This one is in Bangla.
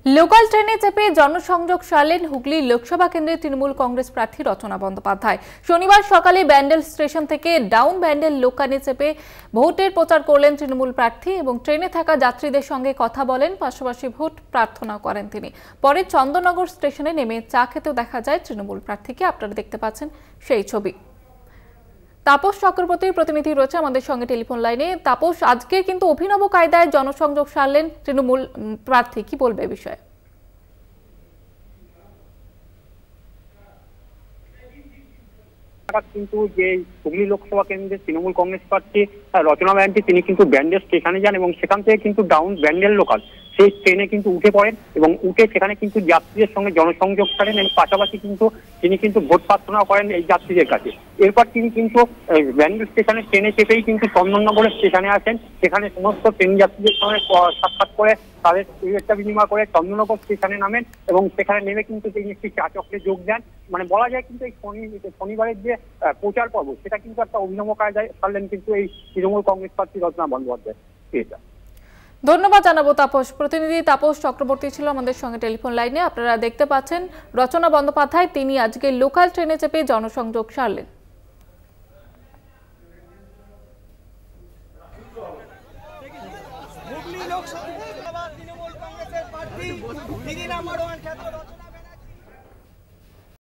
লোকাল ট্রেনে চেপে জনসংযোগ সারলেন হুগলি লোকসভা কেন্দ্রের তৃণমূল কংগ্রেস প্রার্থী রচনা বন্দ্যোপাধ্যায়। শনিবার সকালে ব্যান্ডেল স্টেশন থেকে ডাউন ব্যান্ডেল লোকালে চেপে ভোটের প্রচার করলেন তৃণমূল প্রার্থী এবং ট্রেনে থাকা যাত্রীদের সঙ্গে কথা বলেন, পাশাপাশি ভোট প্রার্থনা করেন তিনি। পরে চন্দননগর স্টেশনে নেমে চা খেতেও দেখা যায় তৃণমূল প্রার্থীকে। আপনারা দেখতে পাচ্ছেন সেই ছবি। তাপস চক্রবর্তীর প্রতিনিধি রয়েছে আমাদের সঙ্গে টেলিফোন লাইনে। তাপস, আজকে কিন্তু অভিনব কায়দায় জনসংযোগ সারলেন তৃণমূল প্রার্থী, কি বলবে বিষয়ে? কিন্তু যে হুগলি লোকসভা কেন্দ্রের তৃণমূল কংগ্রেস প্রার্থী রচনা ব্যানার্জি তিনি কিন্তু ব্যান্ডেল স্টেশনে যান এবং সেখান থেকে কিন্তু ডাউন ব্যান্ডেল লোকাল সেই ট্রেনে কিন্তু উঠে পড়েন এবং উঠে সেখানে কিন্তু যাত্রীদের সঙ্গে জনসংযোগ করেন এবং পাশাপাশি কিন্তু তিনি কিন্তু ভোট প্রার্থনা করেন এই যাত্রীদের কাছে। এরপর তিনি কিন্তু ব্যান্ডেল স্টেশনে ট্রেনে চেপেই কিন্তু চন্দননগরের স্টেশনে আসেন। সেখানে সমস্ত ট্রেন যাত্রীদের সঙ্গে সাক্ষাৎ করে তাদের শুভেচ্ছা বিনিময় করে চন্দননগর স্টেশনে নামেন এবং সেখানে নেমে কিন্তু তিনি একটি চা চক্রে যোগ দেন। মানে বলা যায় কিন্তু এই শনিবারের যে প্রচার পর্ব সেটা কিন্তু একটা অভিনব কায়দায় সারলেন কিন্তু এই তৃণমূল কংগ্রেস প্রার্থী রচনা বন্দ্যোপাধ্যায়। ধন্যবাদ জানাবো তাপস। প্রতিনিধি তাপস চক্রবর্তী ছিল আমাদের সঙ্গে টেলিফোন লাইনে। আপনারা দেখতে পাচ্ছেন রচনা বন্দ্যোপাধ্যায় তিনি আজকে লোকাল ট্রেনে চেপে জনসংযোগ সারলেন। হুগলি লোকসভা তৃণমূল কংগ্রেসের প্রার্থী